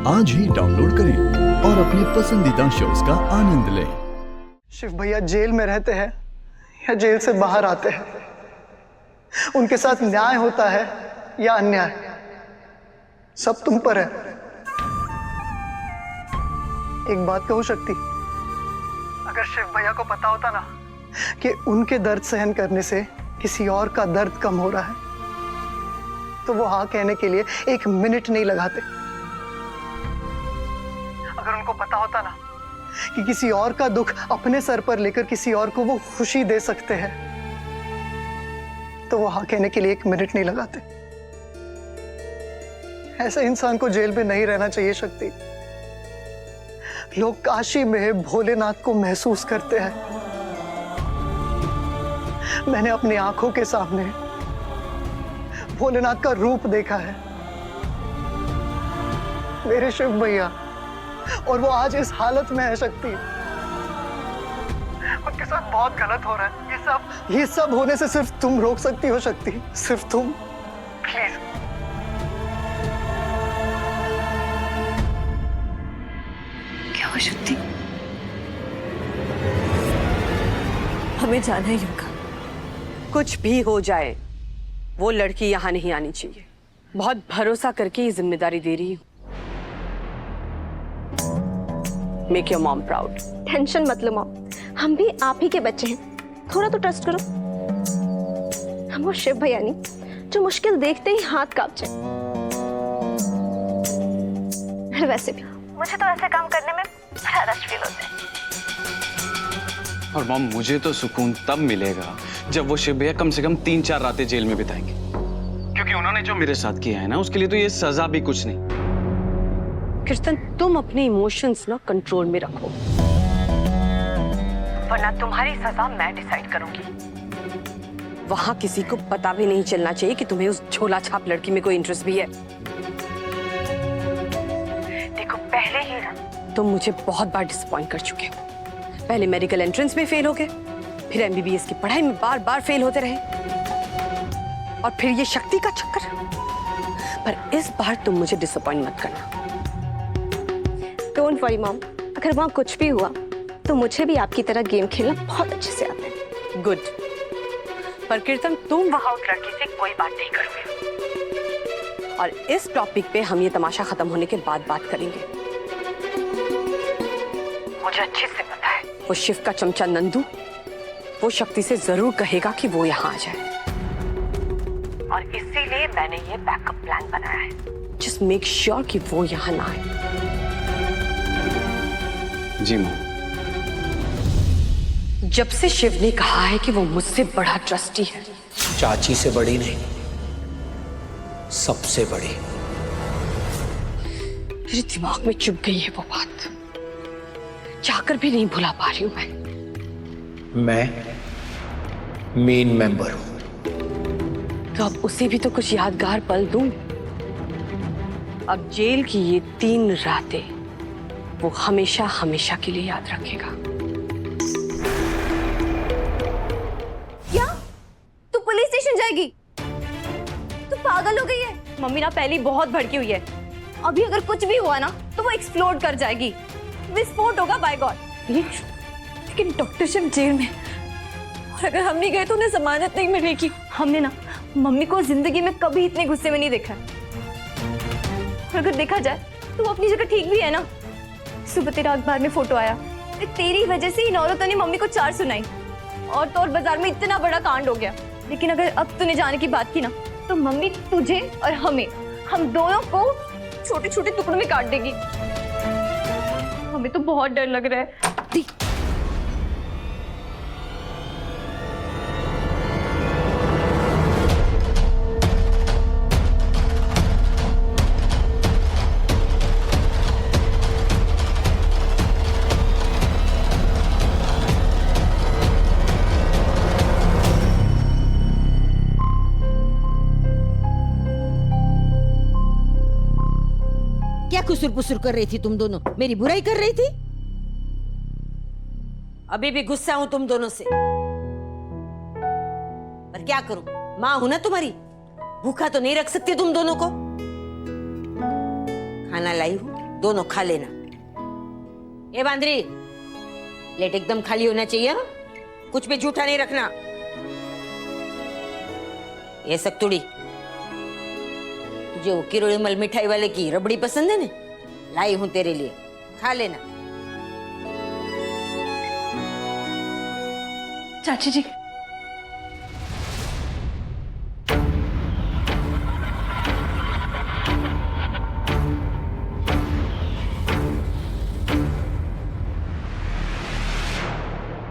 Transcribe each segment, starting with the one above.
आज ही डाउनलोड करें और अपने पसंदीदा शोज का आनंद लें। शिव भैया जेल में रहते हैं या जेल से बाहर आते हैं, उनके साथ न्याय होता है या अन्याय, सब तुम पर है। एक बात कहूं शक्ति, अगर शिव भैया को पता होता ना कि उनके दर्द सहन करने से किसी और का दर्द कम हो रहा है, तो वो हाँ कहने के लिए एक मिनट नहीं लगाते। अगर उनको पता होता ना कि किसी और का दुख अपने सर पर लेकर किसी और को वो खुशी दे सकते हैं, तो वो हाँ कहने के लिए एक मिनट नहीं लगाते। ऐसे इंसान को जेल में नहीं रहना चाहिए शक्ति। लोग काशी में भोलेनाथ को महसूस करते हैं। मैंने अपनी आंखों के सामने भोलेनाथ का रूप देखा है, मेरे शिव भैया, और वो आज इस हालत में है शक्ति। उनके साथ बहुत गलत हो रहा है। ये सब होने से सिर्फ तुम रोक सकती हो शक्ति, सिर्फ तुम। प्लीज। क्या हुआ शक्ति? हमें जाना ही होगा। कुछ भी हो जाए वो लड़की यहाँ नहीं आनी चाहिए। बहुत भरोसा करके ये जिम्मेदारी दे रही हूँ। Make your mom proud. Tension मत लो मॉम, हम भी आप ही के बच्चे हैं, थोड़ा तो ट्रस्ट करो। हम वो शिव भैया नहीं जो मुश्किल देखते ही हाथ कांप जाए। वैसे भी मुझे तो ऐसे काम करने में बड़ा रश फील होता है। और मॉम, मुझे तो सुकून तब मिलेगा जब वो शिव भैया कम से कम 3-4 रातें जेल में बिताएंगे, क्योंकि उन्होंने जो मेरे साथ किया है ना, उसके लिए तो ये सजा भी कुछ नहीं। कीर्तन, तुम अपने इमोशंस ना कंट्रोल में रखो, वरना तुम्हारी सजा मैं डिसाइड करूंगी। वहां किसी को पता भी नहीं चलना चाहिए कि तुम्हें उस झोला छाप लड़की में कोई इंटरेस्ट भी है। देखो, पहले ही ना तुम मुझे बहुत बार डिसअपॉइंट कर चुके हो। पहले मेडिकल एंट्रेंस में फेल हो गए, फिर एमबीबीएस की पढ़ाई में बार बार फेल होते रहे, और फिर ये शक्ति का चक्कर। पर इस बार तुम मुझे डिसअपॉइंट मत करना। डोंट वरी मॉम, अगर वहां कुछ भी हुआ तो मुझे भी आपकी तरह गेम खेलना बहुत अच्छे से आता है। गुड। पर कीर्तन, तुम वहां उस लड़की से कोई बात नहीं करोगे, और इस टॉपिक पे हम ये तमाशा खत्म होने के बाद बात करेंगे। मुझे अच्छे से पता है वो शिव का चमचा नंदू वो शक्ति से जरूर कहेगा कि वो यहाँ आ जाए, और इसीलिए मैंने ये बैकअप प्लान बनाया है। जस्ट मेक श्योर कि वो यहाँ ना आए। जी मां। जब से शिव ने कहा है कि वो मुझसे बड़ा ट्रस्टी है। चाची से बड़ी नहीं, सबसे बड़ी। मेरे दिमाग में चुभ गई है वो बात, चाहकर भी नहीं भुला पा रही हूं मैं मेन मेंबर हूं। तो अब उसे भी तो कुछ यादगार पल दूं। अब जेल की ये 3 रातें वो हमेशा हमेशा के लिए याद रखेगा। क्या तू पुलिस स्टेशन जाएगी? तू पागल हो गई है? मम्मी ना पहले ही बहुत भड़की हुई है, अभी अगर कुछ भी हुआ ना तो वो एक्सप्लोड कर जाएगी, विस्फोट होगा बाय गॉड। लेकिन डॉक्टर शिव जेल में, और अगर हम नहीं गए तो उन्हें जमानत नहीं मिलेगी। हमने ना मम्मी को जिंदगी में कभी इतने गुस्से में नहीं देखा, और अगर देखा जाए तो वो अपनी जगह ठीक भी है ना। सुबह तेरा अखबार में फोटो आया, तेरी वजह से इन औरतों ने मम्मी को 4 सुनाई, और तो और बाजार में इतना बड़ा कांड हो गया। लेकिन अगर अब तूने जाने की बात की ना, तो मम्मी तुझे और हमें, हम दोनों को छोटे छोटे टुकड़ों में काट देगी। हमें तो बहुत डर लग रहा है। क्या खुसुर पुसुर कर रही थी तुम दोनों? मेरी बुराई कर रही थी? अभी भी गुस्सा हूं तुम दोनों से, पर क्या करूं, मां हूं ना तुम्हारी, भूखा तो नहीं रख सकती तुम दोनों को। खाना लाई हूं, दोनों खा लेना। ये बांदरी, प्लेट एकदम खाली होना चाहिए, हाँ? कुछ भी जूठा नहीं रखना। ये सक्तुड़ी, तुझे वो किरोड़ीमल मिठाई वाले की रबड़ी पसंद है ना? लाई हूं तेरे लिए, खा लेना। चाची जी,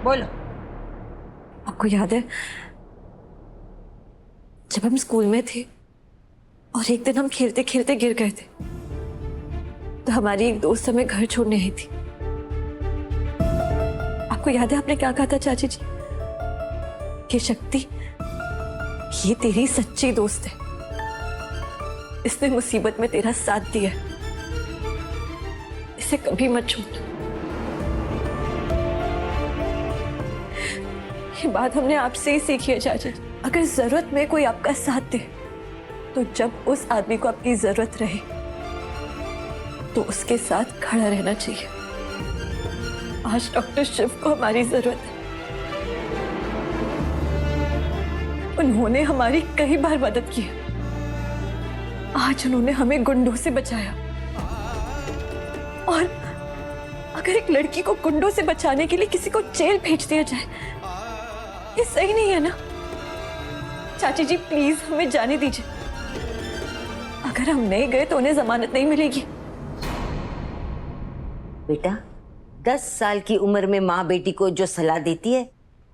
बोलो। आपको याद है जब हम स्कूल में थे और एक दिन हम खेलते खेलते गिर गए थे, तो हमारी एक दोस्त हमें घर छोड़ने आई थी। आपको याद है आपने क्या कहा था चाची जी? कि शक्ति, ये तेरी सच्ची दोस्त है, इसने मुसीबत में तेरा साथ दिया, इसे कभी मत छोड़। ये बात हमने आपसे ही सीखी है चाचा जी। अगर जरूरत में कोई आपका साथ दे, तो जब उस आदमी को आपकी जरूरत रहे तो उसके साथ खड़ा रहना चाहिए। आज डॉक्टर शिव को हमारी जरूरत है। उन्होंने हमारी कई बार मदद की। आज उन्होंने हमें गुंडों से बचाया, और अगर एक लड़की को गुंडों से बचाने के लिए किसी को जेल भेज दिया जाए, ये सही नहीं है ना? चाची जी प्लीज हमें जाने दीजिए। अगर हम नहीं गए तो उन्हें जमानत नहीं मिलेगी। बेटा, 10 साल की उम्र में माँ बेटी को जो सलाह देती है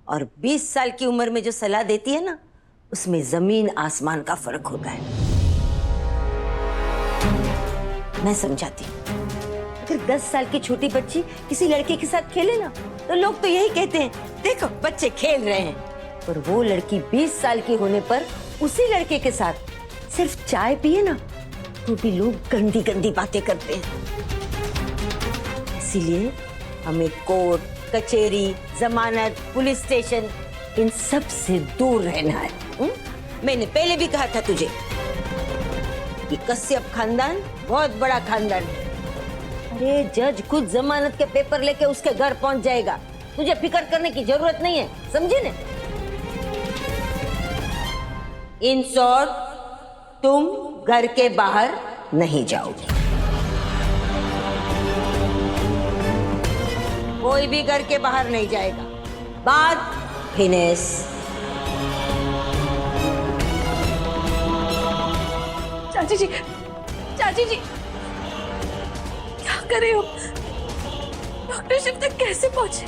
और 20 साल की उम्र में जो सलाह देती है ना, उसमें जमीन आसमान का फर्क होता है। मैं समझाती हूँ। अगर 10 साल की छोटी बच्ची किसी लड़के के साथ खेले ना, तो लोग तो यही कहते हैं, देखो बच्चे खेल रहे हैं। पर वो लड़की 20 साल की होने पर उसी लड़के के साथ सिर्फ चाय पिए ना, तो भी लोग गंदी गंदी बातें करते हैं। इसीलिए हमें कोर्ट, कचहरी, जमानत, पुलिस स्टेशन, इन सब से दूर रहना है। मैंने पहले भी कहा था तुझे कि कश्यप खानदान बहुत बड़ा खानदान है। अरे जज खुद जमानत के पेपर लेके उसके घर पहुंच जाएगा, तुझे फिक्र करने की जरूरत नहीं है, समझे ना? इन शॉर्ट, तुम घर के बाहर नहीं जाओगे। कोई भी घर के बाहर नहीं जाएगा। बात फिनिश। चाची जी, चाची जी, क्या कर रहे हो? डॉक्टर शिव तक कैसे पहुंचे?